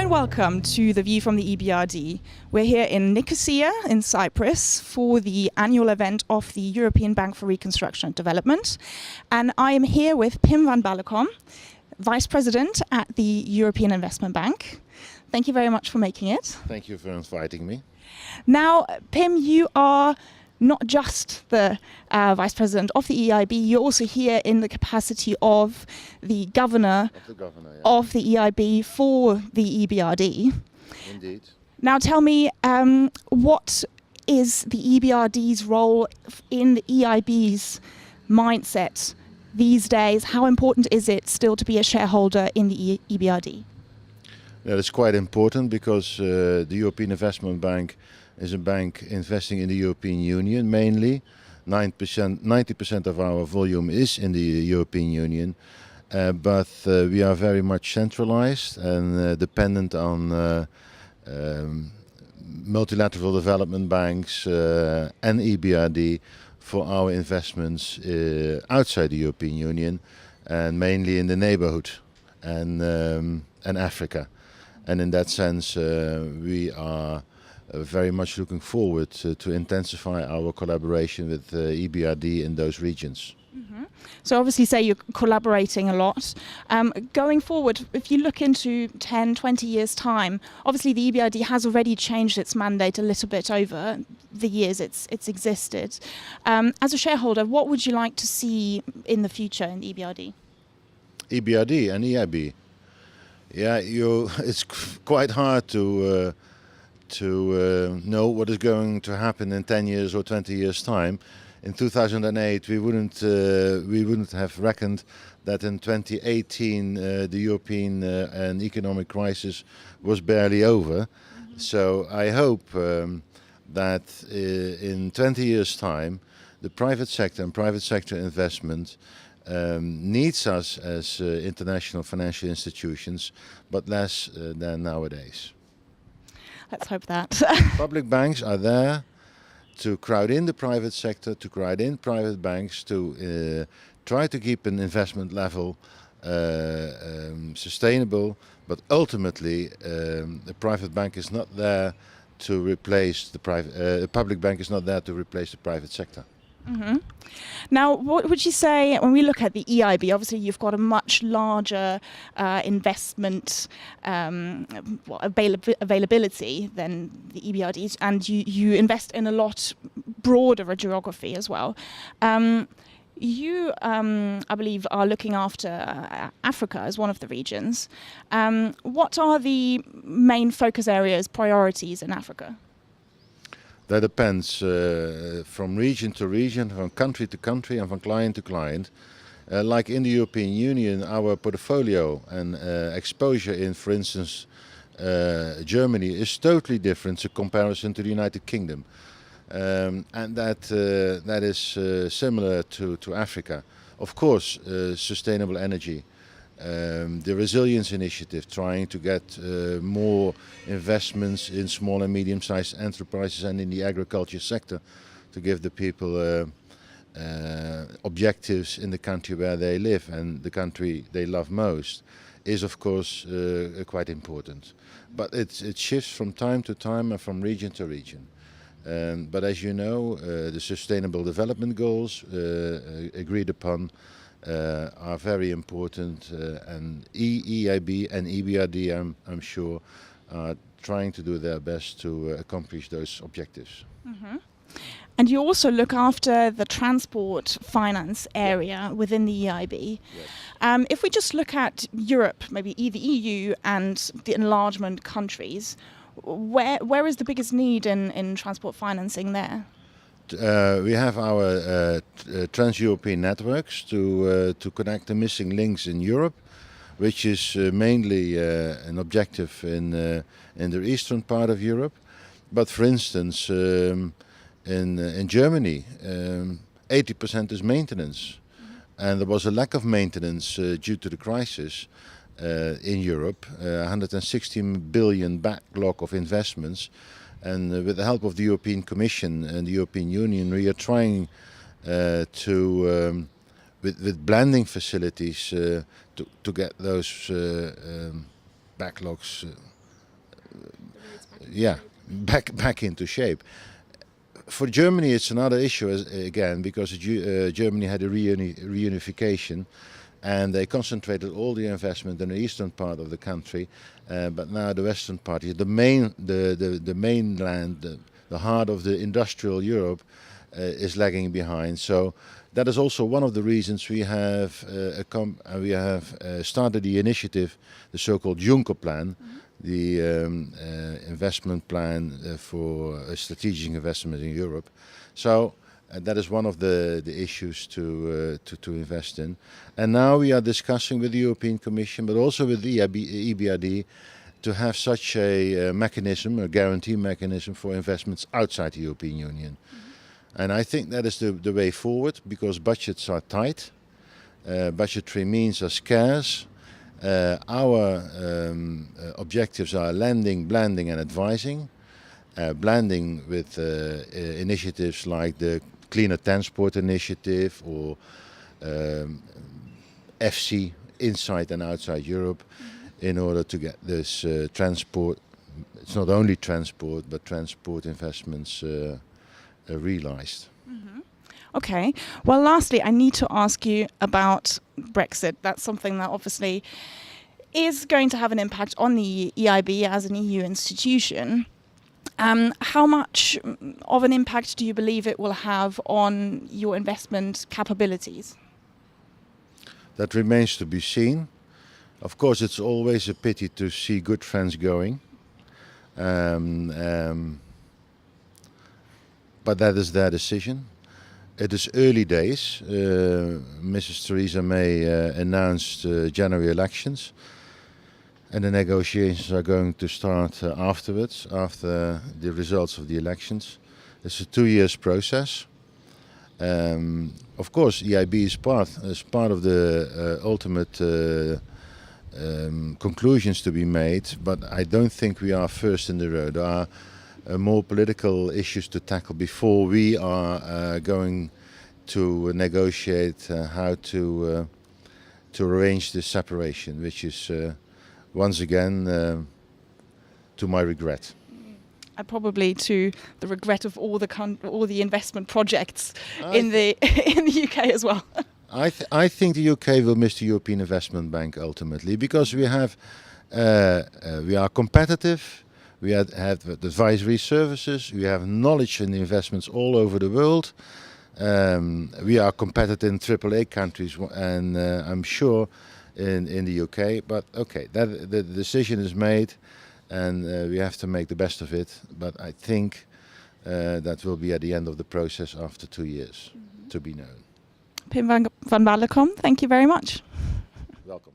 and welcome to The View from the EBRD. We're here in Nicosia in Cyprus for the annual event of the European Bank for Reconstruction and Development. And I am here with Pim van Ballekom, Vice President at the European Investment Bank. Thank you very much for making it. Thank you for inviting me. Now, Pim, you are not just the Vice President of the EIB, you're also here in the capacity of the Governor of the EIB for the EBRD. Indeed. Now tell me, what is the EBRD's role in the EIB's mindset these days? How important is it still to be a shareholder in the EBRD? Yeah, it's quite important because the European Investment Bank is a bank investing in the European Union mainly. 90% of our volume is in the European Union, but we are very much centralized and dependent on multilateral development banks and EBRD for our investments outside the European Union and mainly in the neighborhood and Africa. And in that sense, we are very much looking forward to intensify our collaboration with EBRD in those regions. Mm-hmm. So obviously say you're collaborating a lot. Going forward, if you look into 10, 20 years' time, obviously the EBRD has already changed its mandate a little bit over the years it's existed. As a shareholder, what would you like to see in the future in the EBRD? EBRD and EIB. Yeah, it's quite hard to know what is going to happen in 10 years or 20 years' time. In 2008, we wouldn't have reckoned that in 2018 the European and economic crisis was barely over. Mm-hmm. So I hope that in 20 years' time, the private sector and private sector investment needs us as international financial institutions, but less than nowadays. Let's hope that. Public banks are there to crowd in the private sector, to crowd in private banks, to try to keep an investment level sustainable, but ultimately the private bank is not there to replace the public bank is not there to replace the private sector. Mm-hmm. Now, what would you say when we look at the EIB? Obviously, you've got a much larger investment availability than the EBRD, and you invest in a lot broader a geography as well. You, I believe, are looking after Africa as one of the regions. What are the main focus areas, priorities in Africa? That depends from region to region, from country to country and from client to client. Like in the European Union, our portfolio and exposure in, for instance, Germany is totally different in comparison to the United Kingdom. And that is similar to Africa. Of course, sustainable energy. The Resilience Initiative, trying to get more investments in small and medium-sized enterprises and in the agriculture sector to give the people objectives in the country where they live and the country they love most is of course quite important. But it shifts from time to time and from region to region. But as you know, the Sustainable Development Goals agreed upon are very important, and EIB and EBRD, I'm sure, are trying to do their best to accomplish those objectives. Mm-hmm. And you also look after the transport finance area within the EIB. Yes. If we just look at Europe, maybe the EU and the enlargement countries, where is the biggest need in transport financing there? We have our trans-European networks to connect the missing links in Europe, which is mainly an objective in the eastern part of Europe. But for instance, in Germany, 80% is maintenance. Mm-hmm. And there was a lack of maintenance due to the crisis in Europe, 116 billion backlog of investments. And with the help of the European Commission and the European Union, we are trying with blending facilities to get those backlogs back into shape. For Germany, it's another issue again, because Germany had a reunification, and they concentrated all the investment in the eastern part of the country. But now the western part, the mainland, the heart of the industrial Europe, is lagging behind. So that is also one of the reasons we have started the initiative, the so-called Juncker plan, the investment plan for strategic investment in Europe. So that is one of the issues to invest in. And now we are discussing with the European Commission, but also with the EBRD, to have such a mechanism, a guarantee mechanism for investments outside the European Union. And I think that is the way forward, because budgets are tight, budgetary means are scarce. Our objectives are lending, blending and advising. Blending with initiatives like the Cleaner Transport Initiative or FC, inside and outside Europe, in order to get this transport, it's not only transport, but transport investments realized. Okay. Well, lastly, I need to ask you about Brexit. That's something that obviously is going to have an impact on the EIB as an EU institution. How much of an impact do you believe it will have on your investment capabilities? That remains to be seen. Of course, it's always a pity to see good friends going. But that is their decision. It is early days. Mrs. Theresa May announced January elections, and the negotiations are going to start afterwards, after the results of the elections. It's a 2 years process. Of course, EIB is part of the ultimate conclusions to be made, but I don't think we are first in the road. There are more political issues to tackle before we are going to negotiate how to arrange this separation, which is once again to my regret. Probably to the regret of all the investment projects in the UK as well. I think the UK will miss the European Investment Bank ultimately, because we are competitive. We have advisory services, we have knowledge and investments all over the world. We are competitive in AAA countries, and I'm sure in the UK. But okay, the decision is made, and we have to make the best of it. But I think that will be at the end of the process after 2 years to be known. Pim van Ballekom, thank you very much. Welcome.